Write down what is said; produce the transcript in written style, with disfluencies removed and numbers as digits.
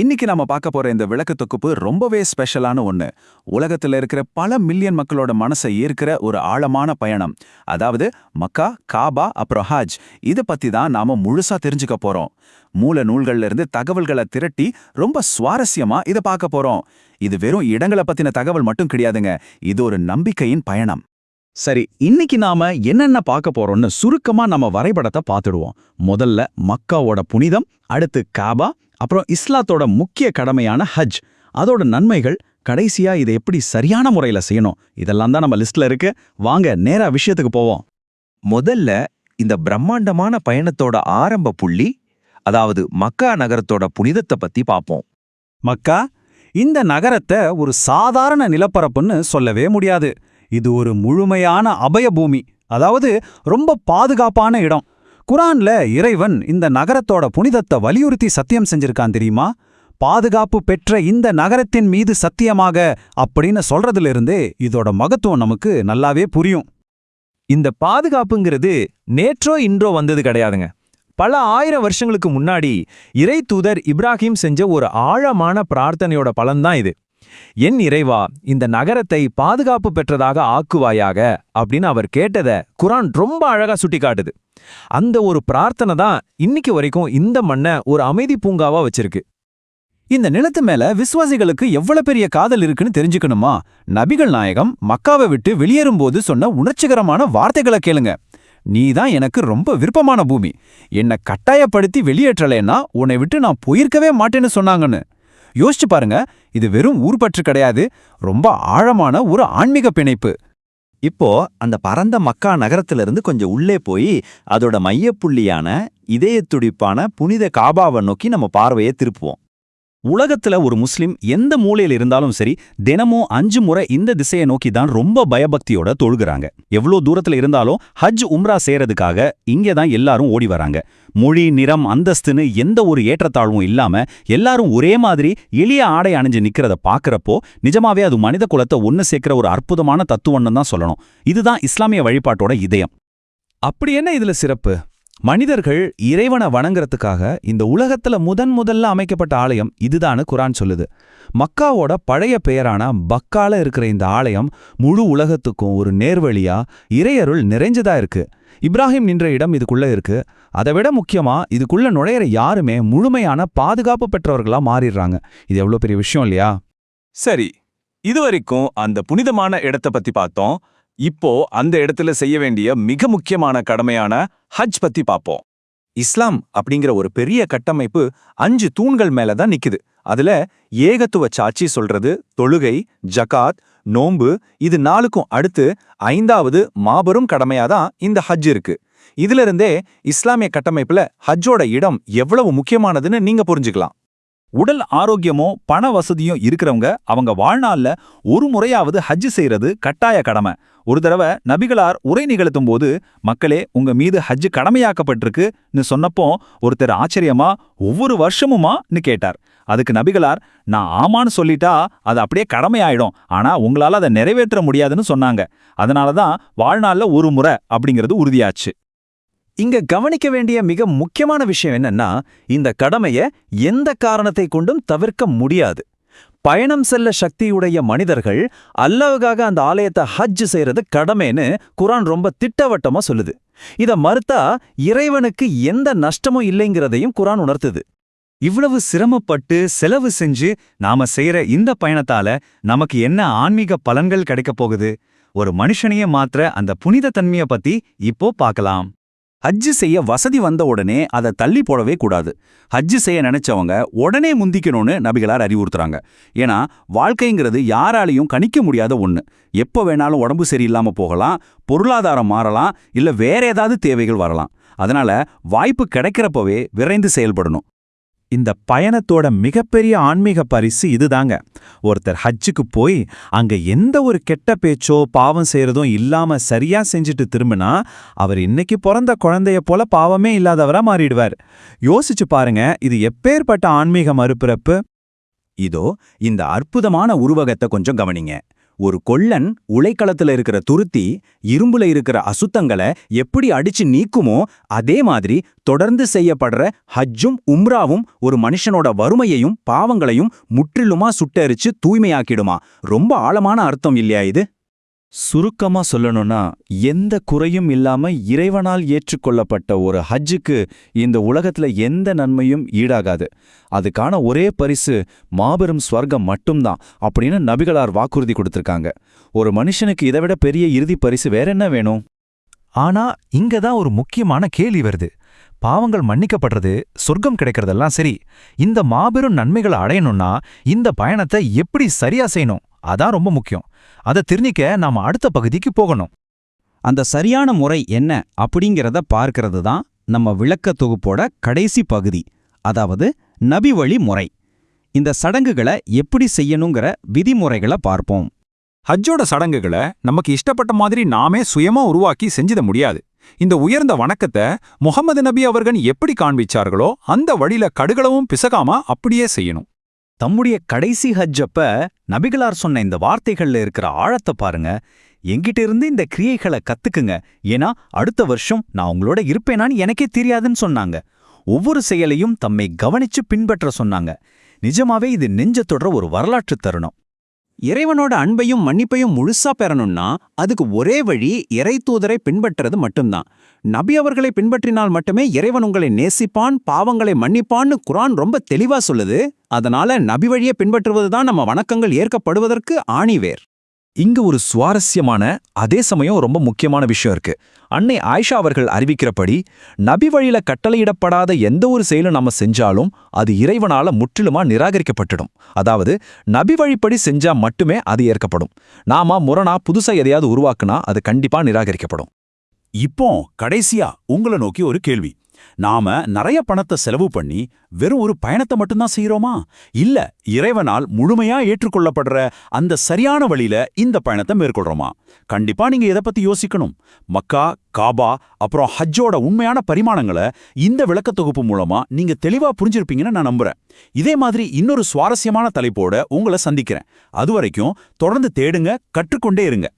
இன்னைக்கு நாம பார்க்க போற இந்த விளக்கு தொகுப்பு ரொம்பவே ஸ்பெஷலான ஒண்ணு. உலகத்துல இருக்கிற பல மில்லியன் மக்களோட மனசை ஈர்க்கிற ஒரு ஆழமான பயணம். அதாவது மக்கா, காபா அப்புறம் ஹஜ். இத பத்தி தான் நாம முழுசா தெரிஞ்சுக்க போறோம். மூல நூல்கள்ல இருந்து தகவல்களை திரட்டி ரொம்ப சுவாரஸ்யமா இத பார்க்க போறோம். இது வெறும் இடங்களை பத்தின தகவல் மட்டும் கிடையாதுங்க. இது ஒரு நம்பிக்கையின் பயணம். சரி, இன்னைக்கு நாம என்னென்ன பார்க்க போறோம்னு சுருக்கமா நம்ம வரைபடத்தை பார்த்துடுவோம். முதல்ல மக்காவோட புனிதம், அடுத்து காபா, அப்புறம் இஸ்லாத்தோட முக்கிய கடமையான ஹஜ், அதோட நன்மைகள், கடைசியா இதை எப்படி சரியான முறையில செய்யணும், இதெல்லாம் தான் நம்ம லிஸ்ட்ல இருக்கு. வாங்க நேரா விஷயத்துக்கு போவோம். முதல்ல இந்த பிரம்மாண்டமான பயணத்தோட ஆரம்ப புள்ளி, அதாவது மக்கா நகரத்தோட புனிதத்தை பத்தி பார்ப்போம். மக்கா, இந்த நகரத்தை ஒரு சாதாரண நிலப்பரப்புன்னு சொல்லவே முடியாது. இது ஒரு முழுமையான அபயபூமி, அதாவது ரொம்ப பாதுகாப்பான இடம். குரான்ல இறைவன் இந்த நகரத்தோட புனிதத்தை வலியுறுத்தி சத்தியம் செஞ்சிருக்கான் தெரியுமா? பாதுகாப்பு பெற்ற இந்த நகரத்தின் மீது சத்தியமாக அப்படின்னு சொல்றதிலிருந்தே இதோட மகத்துவம் நமக்கு நல்லாவே புரியும். இந்த பாதுகாப்புங்கிறது நேற்றோ இன்றோ வந்தது கிடையாதுங்க. பல ஆயிரம் வருஷங்களுக்கு முன்னாடி இறை தூதர் இப்ராஹிம் செஞ்ச ஒரு ஆழமான பிரார்த்தனையோட பலன்தான் இது. என் இறைவா, இந்த நகரத்தை பாதுகாப்பு பெற்றதாக ஆக்குவாயாக அப்படின்னு அவர் கேட்டத குரான் ரொம்ப அழகா சுட்டி காட்டுது. அந்த ஒரு பிரார்த்தனை தான் இன்னைக்கு வரைக்கும் இந்த மண்ணை ஒரு அமைதி பூங்காவா வச்சிருக்கு. இந்த நிலத்து மேல விசுவாசிகளுக்கு எவ்வளவு பெரிய காதல் இருக்குன்னு தெரிஞ்சுக்கணுமா? நபிகள் நாயகம் மக்காவை விட்டு வெளியேறும்போது சொன்ன உணர்ச்சிகரமான வார்த்தைகளை கேளுங்க. நீதான் எனக்கு ரொம்ப விருப்பமான பூமி, என்னை கட்டாயப்படுத்தி வெளியேற்றலைன்னா உன்னை விட்டு நான் போயிருக்கவே மாட்டேன்னு சொன்னாங்கன்னு. யோசிச்சு பாருங்க, இது வெறும் ஊர்பற்று கிடையாது, ரொம்ப ஆழமான ஒரு ஆன்மீக பிணைப்பு. இப்போ அந்த பரந்த மக்கா நகரத்திலிருந்து கொஞ்சம் உள்ளே போய் அதோட மையப்புள்ளியான இதயத்துடிப்பான புனித காபாவை நோக்கி நம்ம பார்வையை திருப்புவோம். உலகத்துல ஒரு முஸ்லிம் எந்த மூலையில இருந்தாலும் சரி, தினமும் 5 முறை இந்த திசையை நோக்கி தான் ரொம்ப பயபக்தியோட தொழுகிறாங்க. எவ்வளோ தூரத்துல இருந்தாலும் ஹஜ் உம்ரா செய்யறதுக்காக இங்கே தான் எல்லாரும் ஓடி வராங்க. மொழி, நிறம், அந்தஸ்துன்னு எந்த ஒரு ஏற்றத்தாழ்வும் இல்லாம எல்லாரும் ஒரே மாதிரி எளிய ஆடை அணிஞ்சு நிக்கிறத பாக்குறப்போ நிஜமாவே அது மனித குலத்தை ஒன்னு சேர்க்கிற ஒரு அற்புதமான தத்துவம்னு தான் சொல்லணும். இதுதான் இஸ்லாமிய வழிபாட்டோட இதயம். அப்படி என்ன இதுல சிறப்பு? மனிதர்கள் இறைவனை வணங்குறதுக்காக இந்த உலகத்துல முதல்ல அமைக்கப்பட்ட ஆலயம் இதுதான்னு குரான் சொல்லுது. மக்காவோட பழைய பெயரான பக்கால இருக்கிற இந்த ஆலயம் முழு உலகத்துக்கும் ஒரு நேர்வழியா இறையருள் நிறைஞ்சதா இருக்கு. இப்ராஹிம் நின்ற இடம் இதுக்குள்ள இருக்கு. அதை விட முக்கியமா, இதுக்குள்ள நுழையிற யாருமே முழுமையான பாதுகாப்பு பெற்றவர்களா மாறிடுறாங்க. இது எவ்வளவு பெரிய விஷயம் இல்லையா? சரி, இதுவரைக்கும் அந்த புனிதமான இடத்தை பத்தி பார்த்தோம். இப்போ அந்த இடத்துல செய்ய வேண்டிய மிக முக்கியமான கடமையான ஹஜ் பத்தி பார்ப்போம். இஸ்லாம் அப்படிங்கிற ஒரு பெரிய கட்டமைப்பு 5 தூண்கள் மேலதான் நிக்குது. அதுல ஏகத்துவ சாட்சி சொல்றது, தொழுகை, ஜகாத், நோன்பு, இது 4க்கும் அடுத்து 5வது மாபெரும் கடமையாதான் இந்த ஹஜ் இருக்கு. இதுல இருந்தே இஸ்லாமிய கட்டமைப்புல ஹஜ்ஜோட இடம் எவ்வளவு முக்கியமானதுன்னு நீங்க புரிஞ்சுக்கலாம். உடல் ஆரோக்கியமோ பண வசதியும் இருக்கிறவங்க அவங்க வாழ்நாள்ல ஒரு முறையாவது ஹஜ் செய்யறது கட்டாய கடமை. ஒரு தடவை நபிகளார் உரை நிகழ்த்தும் போது, மக்களே உங்க மீது ஹஜ் கடமையாக்கப்பட்டிருக்குன்னு சொன்னப்போ ஒருத்தர் ஆச்சரியமா, ஒவ்வொரு வருஷமுமான்னு கேட்டார். அதுக்கு நபிகளார், நான் ஆமான்னு சொல்லிட்டா அது அப்படியே கடமையாயிடும், ஆனா உங்களால அதை நிறைவேற்ற முடியாதுன்னு சொன்னாங்க. அதனாலதான் வாழ்நாள்ல ஒரு முறை அப்படிங்கிறது உறுதியாச்சு. இங்க கவனிக்க வேண்டிய மிக முக்கியமான விஷயம் என்னன்னா, இந்த கடமைய எந்த காரணத்தை கொண்டும் தவிர்க்க முடியாது. பயணம் செல்ல சக்தியுடைய மனிதர்கள் அல்லாஹ்வுக்காக அந்த ஆலயத்தை ஹஜ் செய்யறது கடமைன்னு குரான் ரொம்ப திட்டவட்டமா சொல்லுது. இத மறுத்தா இறைவனுக்கு எந்த நஷ்டமும் இல்லைங்கிறதையும் குரான் உணர்த்துது. இவ்வளவு சிரமப்பட்டு செலவு செஞ்சு நாம செய்யற இந்த பயணத்தால நமக்கு என்ன ஆன்மீக பலன்கள் கிடைக்கப் போகுது? ஒரு மனுஷனையே மாத்திர அந்த புனித தன்மையை பத்தி இப்போ பார்க்கலாம். ஹஜ்ஜு செய்ய வசதி வந்த உடனே அதை தள்ளி போடவே கூடாது. ஹஜ்ஜு செய்ய நினைச்சவங்க உடனே முந்திக்கணும்னு நபிகளார் அறிவுறுத்துறாங்க. ஏன்னா வாழ்க்கைங்கிறது யாராலையும் கணிக்க முடியாத ஒண்ணு. எப்போ வேணாலும் உடம்பு சரியில்லாம போகலாம், பொருளாதாரம் மாறலாம், இல்ல வேற ஏதாவது தேவைகள் வரலாம். அதனால வாய்ப்பு கிடைக்கிறப்பவே விரைந்து செயல்படணும். இந்த பயணத்தோட மிகப்பெரிய ஆன்மீக பரிசு இதுதாங்க. ஒருத்தர் ஹஜ்ஜுக்கு போய் அங்க எந்த ஒரு கெட்ட பேச்சோ பாவம் செய்யறதும் இல்லாம சரியா செஞ்சுட்டு திரும்பினா அவர் இன்னைக்கு பிறந்த குழந்தைய போல பாவமே இல்லாதவரா மாறிடுவார். யோசிச்சு பாருங்க, இது எப்பேற்பட்ட ஆன்மீக மறுபிறப்பு. இதோ இந்த அற்புதமான உருவகத்தை கொஞ்சம் கவனிங்க. ஒரு கொல்லன் உலைக்களத்துல இருக்கிற துருத்தி இரும்புல இருக்கிற அசுத்தங்களை எப்படி அடிச்சு நீக்குமோ அதே மாதிரி தொடர்ந்து செய்யப்படுற ஹஜ்ஜும் உம்ராவும் ஒரு மனுஷனோட வறுமையையும் பாவங்களையும் முற்றிலுமா சுட்டெரிச்சு தூய்மையாக்கிடுமா. ரொம்ப ஆழமான அர்த்தம் இல்லையா இது? சுருக்கமா சொல்லணும்னா, எந்த குறையும் இல்லாம இறைவனால் ஏற்றுக்கொள்ளப்பட்ட ஒரு ஹஜ்ஜுக்கு இந்த உலகத்துல எந்த நன்மையும் ஈடாகாது. அதுக்கான ஒரே பரிசு மாபெரும் ஸ்வர்க்கம் மட்டும்தான் அப்படின்னு நபிகளார் வாக்குறுதி கொடுத்திருக்காங்க. ஒரு மனுஷனுக்கு இதைவிட பெரிய இறுதி பரிசு வேற என்ன வேணும்? ஆனா இங்க தான் ஒரு முக்கியமான கேள்வி வருது. பாவங்கள் மன்னிக்கப்படுறது, சொர்க்கம் கிடைக்கிறதெல்லாம் சரி, இந்த மாபெரும் நன்மைகளை அடையணும்னா இந்த பயணத்தை எப்படி சரியா செய்யணும்? அதான் ரொம்ப முக்கியம். அதை தெரிஞ்சிக்க நாம அடுத்த பகுதிக்கு போகணும். அந்த சரியான முறை என்ன அப்படிங்கிறத பார்க்கிறது தான் நம்ம விளக்க தொகுப்போட கடைசி பகுதி, அதாவது நபி வழி முறை. இந்த சடங்குகளை எப்படி செய்யணுங்கிற விதிமுறைகளை பார்ப்போம். ஹஜ்ஜோட சடங்குகளை நமக்கு இஷ்டப்பட்ட மாதிரி நாமே சுயமா உருவாக்கி செஞ்சிட முடியாது. இந்த உயர்ந்த வணக்கத்தை முகமது நபி அவர்கள் எப்படி காண்பிச்சார்களோ அந்த வழியில கடுகளவும் பிசகாம அப்படியே செய்யணும். தம்முடைய கடைசி ஹஜ்ஜப்ப நபிகளார் சொன்ன இந்த வார்த்தைகள்ல இருக்கிற ஆழத்தை பாருங்க. எங்கிட்ட இருந்து இந்த கிரியைகளை கத்துக்குங்க, ஏன்னா அடுத்த வருஷம் நான் உங்களோட இருப்பேனான்னு எனக்கே தெரியாதுன்னு சொன்னாங்க. ஒவ்வொரு செயலையும் தம்மை கவனிச்சு பின்பற்ற சொன்னாங்க. நிஜமாவே இது நெஞ்ச தொடர ஒரு வரலாற்று தருணம். இறைவனோட அன்பையும் மன்னிப்பையும் முழுசா பெறணும்னா அதுக்கு ஒரே வழி இறை தூதரை பின்பற்றது மட்டும்தான். நபி அவர்களை பின்பற்றினால் மட்டுமே இறைவன் உங்களை நேசிப்பான், பாவங்களை மன்னிப்பான்னு குர்ஆன் ரொம்ப தெளிவா சொல்லுது. அதனால நபி வழியை பின்பற்றுவதுதான் நம்ம வணக்கங்கள் ஏற்கப்படுவதற்கு ஆணிவேர். இங்க ஒரு சுவாரஸ்யமான அதே சமயம் ரொம்ப முக்கியமான விஷயம் இருக்கு. அன்னை ஆயிஷா அவர்கள் அறிவிக்கிறபடி நபி வழியில கட்டளையிடப்படாத எந்த ஒரு செயலும் நம்ம செஞ்சாலும் அது இறைவனால முற்றிலுமா நிராகரிக்கப்பட்டுடும். அதாவது நபி வழிப்படி செஞ்சா மட்டுமே அது ஏற்கப்படும். நாம முரணா புதுசா எதையாவது உருவாக்குனா அது கண்டிப்பா நிராகரிக்கப்படும். இப்போ கடைசியா உங்களை நோக்கி ஒரு கேள்வி. நாம நிறைய பணத்தை செலவு பண்ணி வெறும் ஒரு பயணத்தை மட்டும்தான் செய்யறோமா? இல்ல இறைவனால் முழுமையா ஏற்றுக்கொள்ளப்படுற அந்த சரியான வழியில இந்த பயணத்தை மேற்கொள்றோமா? கண்டிப்பா நீங்க இதை பத்தி யோசிக்கணும். மக்கா, காபா, அப்புறம் ஹஜ்ஜோட உண்மையான பரிமாணங்களை இந்த விளக்க தொகுப்பு மூலமா நீங்க தெளிவா புரிஞ்சிருப்பீங்கன்னு நான் நம்புறேன். இதே மாதிரி இன்னொரு சுவாரஸ்யமான தலைப்போட உங்களை சந்திக்கிறேன். அதுவரைக்கும் தொடர்ந்து தேடுங்க, கற்றுக்கொண்டே இருங்க.